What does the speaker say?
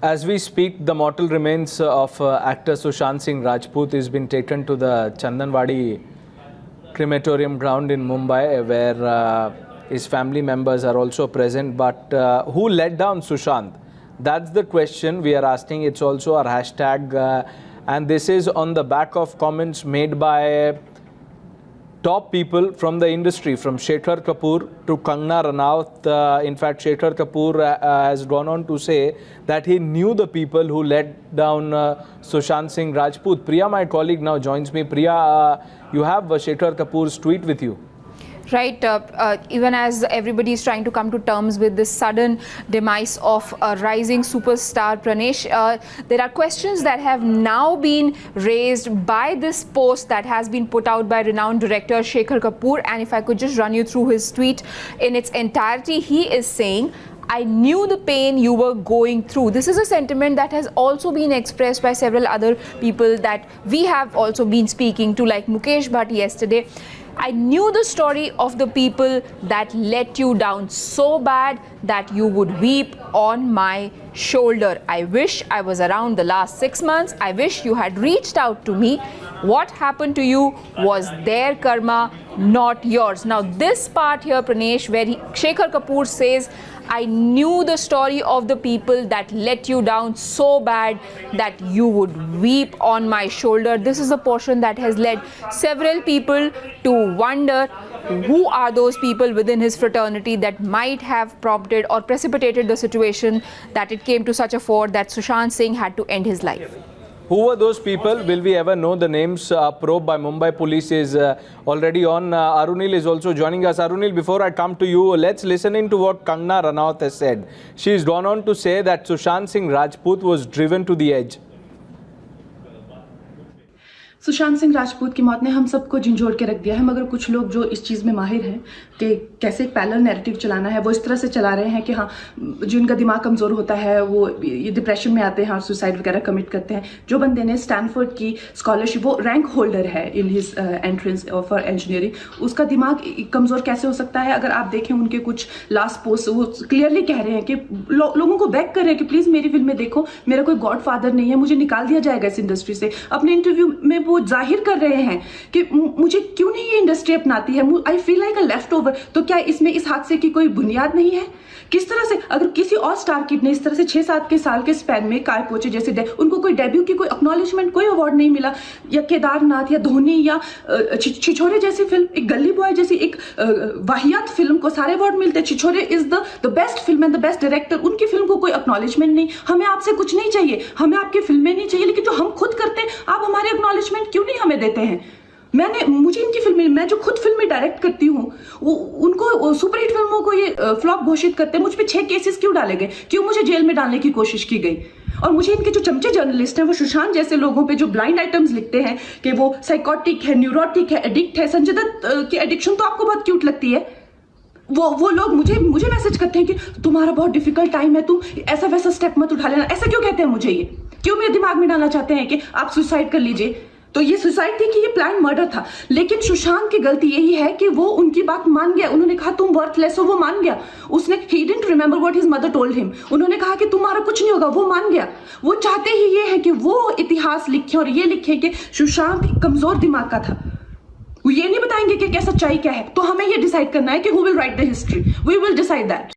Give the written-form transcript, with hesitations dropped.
As we speak, the mortal remains of actor Sushant Singh Rajput has been taken to the Chandanwadi crematorium ground in Mumbai, where his family members are also present. But who let down Sushant? That's the question we are asking. It's also our hashtag, and this is on the back of comments made by top people from the industry, from Shekhar Kapoor to Kangana Ranaut. In fact, Shekhar Kapoor has gone on to say that he knew the people who let down Sushant Singh Rajput. Priya, my colleague, now joins me. Priya, you have Shekhar Kapoor's tweet with you. Right, even as everybody is trying to come to terms with this sudden demise of a rising superstar Pranesh, there are questions that have now been raised by this post that has been put out by renowned director Shekhar Kapoor. And if I could just run you through his tweet in its entirety, he is saying, "I knew the pain you were going through." This is a sentiment that has also been expressed by several other people that we have also been speaking to, like Mukesh Bhatt yesterday. "I knew the story of the people that let you down so bad that you would weep on my shoulder. I wish I was around the last 6 months. I wish you had reached out to me. What happened to you was their karma, not yours." Now this part here, Pranesh, where Shekhar Kapoor says, "I knew the story of the people that let you down so bad that you would weep on my shoulder." This is a portion that has led several people to wonder who are those people within his fraternity that might have prompted or precipitated the situation that it came to such a fore that Sushant Singh had to end his life. Who were those people? Will we ever know the names? Probe by Mumbai police is already on. Arunil is also joining us. Arunil, before I come to you, let's listen into what Kangana Ranaut has said. She's gone on to say that Sushant Singh Rajput was driven to the edge. Sushant Singh Rajput की मौत ने हम सबको झंझोड़ के रख दिया है, मगर कुछ लोग जो इस चीज़ में माहिर हैं कि कैसे एक पैरेलल नैरेटिव चलाना है, वो इस तरह से चला रहे हैं कि हाँ, जिनका दिमाग कमज़ोर होता है वो ये डिप्रेशन में आते हैं और सुसाइड वगैरह कमिट करते हैं। जो बंदे ने स्टैनफोर्ड की स्कॉलरशिप, वो रैंक होल्डर है in his entrance for engineering, उसका दिमाग कमज़ोर कैसे हो सकता है? अगर आप देखें उनके कुछ लास्ट पोस्ट, वो क्लियरली कह रहे हैं कि लोगों को बैक कर रहे हैं कि प्लीज़ मेरी फिल्में देखो, मेरा कोई गॉड फादर नहीं है, मुझे निकाल दिया जाएगा इस इंडस्ट्री से। अपने इंटरव्यू में वो जाहिर कर रहे हैं कि मुझे क्यों नहीं ये इंडस्ट्री अपनाती है, I feel like a left over. तो क्या इसमें इस हादसे की कोई बुनियाद नहीं है? किस तरह से अगर किसी और स्टार किड ने इस तरह से 6-7 के साल के स्पैन में काय पोचे जैसे उनको कोई डेब्यू की कोई एक्नॉलेजमेंट, कोई अवार्ड नहीं मिला, या केदारनाथ या धोनी या छिछोरे जैसी फिल्म, एक गली बॉय जैसी एक वाहियात फिल्म को सारे अवार्ड मिलते हैं। Chhichhore is the best film and the best director, उनकी फिल्म को कोई एक्नॉलेजमेंट नहीं। हमें आपसे कुछ नहीं चाहिए, हमें आपकी फिल्में नहीं चाहिए, लेकिन जो हम खुद करते हैं आप हमारे एक्नॉलेजमेंट क्यों नहीं हमें देते हैं? मुझे इनकी फिल्में, मैं जो खुद फिल्में डायरेक्ट करती हूँ, उनको सुपरहिट फिल्मों को ये फ्लॉप घोषित करते हैं। मुझ पे 6 केसेस क्यों डाले गए? क्यों मुझे जेल में डालने की कोशिश की गई? और मुझे इनके जो चमचे जर्नलिस्ट हैं, वो सुशांत जैसे लोगों पे जो ब्लाइंड आइटम्स लिखते हैं कि वो साइकोटिक है, न्यूरोटिक है, एडिक्ट है। संजय दत्त की एडिक्शन तो आपको बहुत क्यूट लगती है। वो लोग मुझे मैसेज करते हैं कि तुम्हारा बहुत डिफिकल्ट टाइम है, तुम ऐसा वैसा स्टेप मत उठा लेना। ऐसा क्यों कहते हैं मुझे? ये क्यों मेरे दिमाग में डालना चाहते हैं कि आप सुसाइड कर लीजिए? तो ये सुसाइड थी कि ये प्लान मर्डर था? लेकिन सुशांत की गलती यही है कि वो उनकी बात मान गया। उन्होंने कहा तुम वर्थलेस हो, वो मान गया। उसने he didn't remember what his mother told him. उन्होंने कहा कि तुम्हारा कुछ नहीं होगा, वो मान गया। वो चाहते ही ये है कि वो इतिहास लिखे और ये लिखे कि सुशांत कमजोर दिमाग का था। वो ये नहीं बताएंगे कि क्या सच्चाई क्या है। तो हमें ये डिसाइड करना है कि who will write the history, we will decide that.